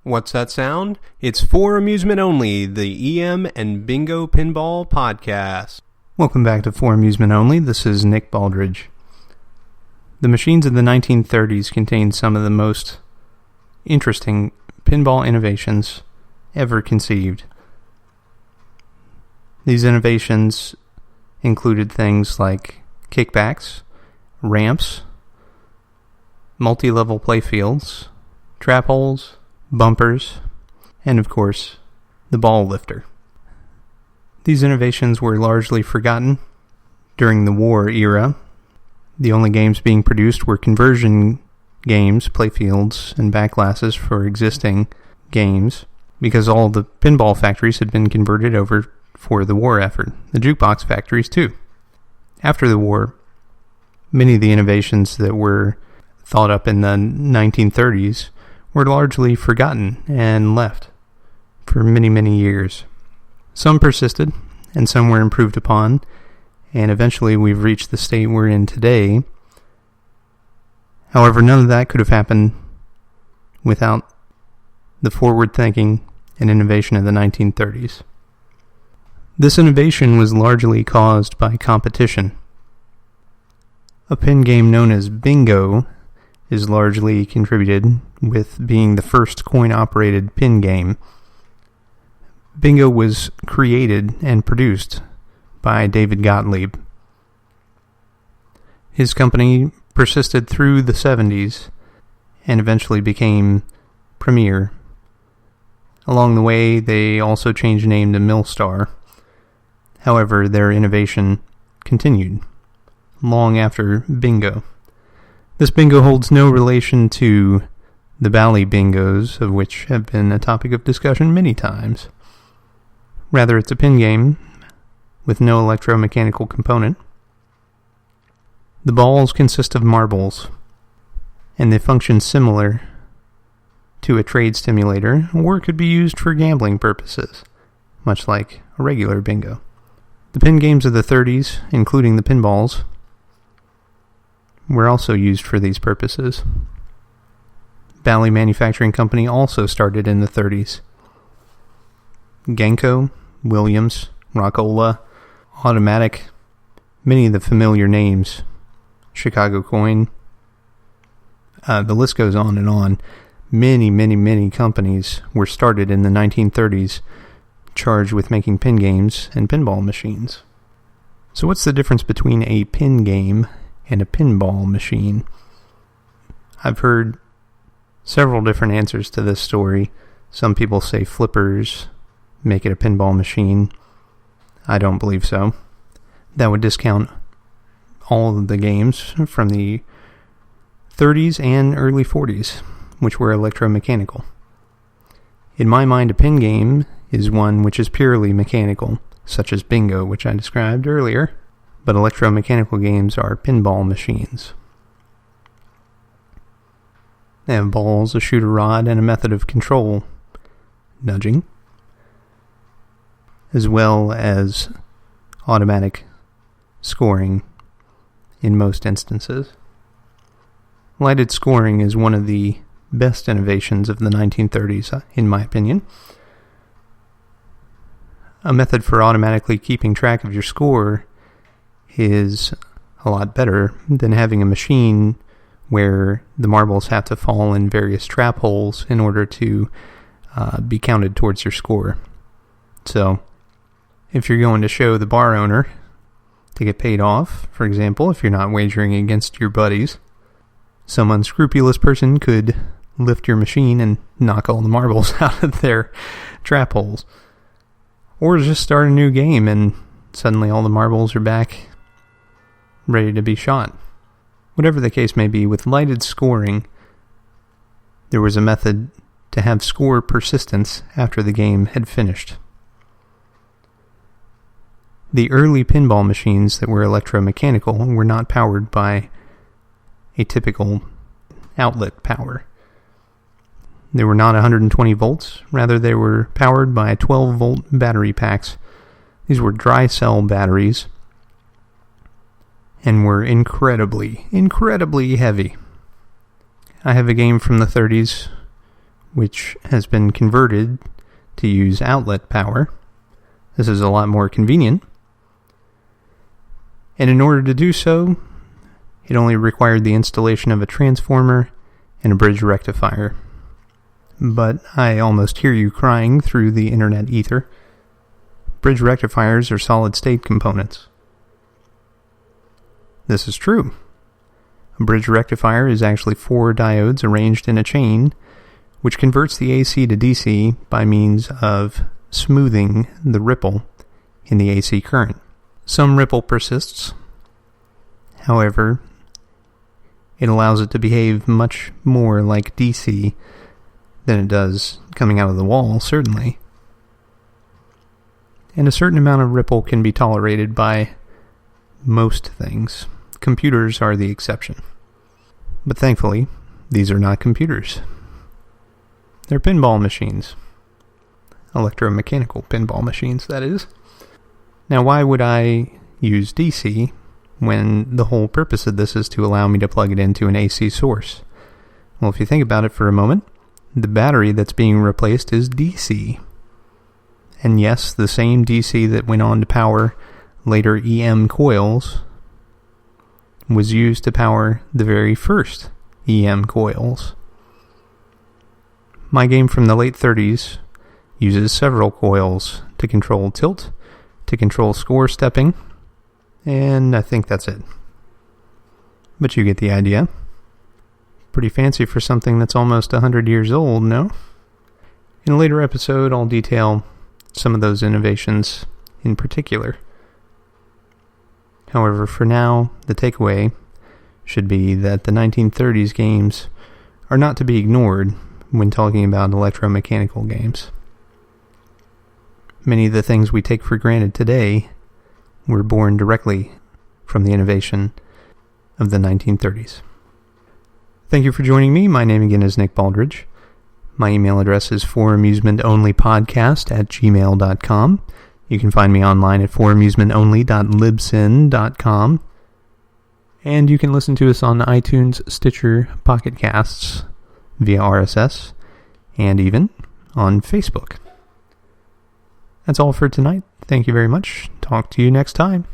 What's that sound? It's for amusement only, the EM and Bingo Pinball Podcast. Welcome back to For Amusement Only. This is Nick Baldridge. The machines of the 1930s contained some of the most interesting pinball innovations ever conceived. These innovations included things like kickbacks, ramps, multi-level playfields, trap holes, bumpers, and of course, the ball lifter. These innovations were largely forgotten during the war era. The only games being produced were conversion games, playfields, and backglasses for existing games, because all the pinball factories had been converted over for the war effort. The jukebox factories, too. After the war, many of the innovations that were thought up in the 1930s were largely forgotten and left for many, many years. Some persisted, and some were improved upon, and eventually we've reached the state we're in today. However, none of that could have happened without the forward-thinking and innovation of the 1930s. This innovation was largely caused by competition. A pin game known as Bingo is largely contributed with being the first coin-operated pin game. Bingo was created and produced by David Gottlieb. His company persisted through the 70s and eventually became Premier. Along the way, they also changed name to Millstar. However, their innovation continued long after Bingo. This bingo holds no relation to the Bally bingos, of which have been a topic of discussion many times. Rather, it's a pin game with no electromechanical component. The balls consist of marbles, and they function similar to a trade stimulator, or could be used for gambling purposes, much like a regular bingo. The pin games of the 30s, including the pinballs, were also used for these purposes. Bally Manufacturing Company also started in the 30s. Genco, Williams, Rockola, Automatic, many of the familiar names, Chicago Coin, the list goes on and on. Many, many, many companies were started in the 1930s charged with making pin games and pinball machines. So what's the difference between a pin game and a pinball machine? I've heard several different answers to this story. Some people say flippers make it a pinball machine. I don't believe so. That would discount all of the games from the 30s and early 40s, which were electromechanical. In my mind, a pin game is one which is purely mechanical, such as Bingo, which I described earlier, but electromechanical games are pinball machines. They have balls, a shooter rod, and a method of control, nudging, as well as automatic scoring in most instances. Lighted scoring is one of the best innovations of the 1930s, in my opinion. A method for automatically keeping track of your score is a lot better than having a machine where the marbles have to fall in various trap holes in order to be counted towards your score. So, if you're going to show the bar owner to get paid off, for example, if you're not wagering against your buddies, some unscrupulous person could lift your machine and knock all the marbles out of their trap holes. Or just start a new game and suddenly all the marbles are back ready to be shot. Whatever the case may be, with lighted scoring, there was a method to have score persistence after the game had finished. The early pinball machines that were electromechanical were not powered by a typical outlet power. They were not 120 volts, rather they were powered by 12-volt battery packs. These were dry cell batteries and were incredibly, incredibly heavy. I have a game from the 30s which has been converted to use outlet power. This is a lot more convenient. And in order to do so, it only required the installation of a transformer and a bridge rectifier. But I almost hear you crying through the internet ether. Bridge rectifiers are solid-state components. This is true. A bridge rectifier is actually 4 diodes arranged in a chain, which converts the AC to DC by means of smoothing the ripple in the AC current. Some ripple persists. However, it allows it to behave much more like DC than it does coming out of the wall, certainly. And a certain amount of ripple can be tolerated by most things. Computers are the exception. But thankfully, these are not computers. They're pinball machines. Electromechanical pinball machines, that is. Now, why would I use DC when the whole purpose of this is to allow me to plug it into an AC source? Well, if you think about it for a moment, the battery that's being replaced is DC. And yes, the same DC that went on to power later EM coils was used to power the very first EM coils. My game from the late 30s uses several coils to control tilt, to control score stepping, and I think that's it. But you get the idea. Pretty fancy for something that's almost 100 years old, no? In a later episode, I'll detail some of those innovations in particular. However, for now, the takeaway should be that the 1930s games are not to be ignored when talking about electromechanical games. Many of the things we take for granted today were born directly from the innovation of the 1930s. Thank you for joining me. My name again is Nick Baldridge. My email address is foramusementonlypodcast@gmail.com. You can find me online at foramusementonly.libsyn.com. And you can listen to us on iTunes, Stitcher, Pocket Casts, via RSS, and even on Facebook. That's all for tonight. Thank you very much. Talk to you next time.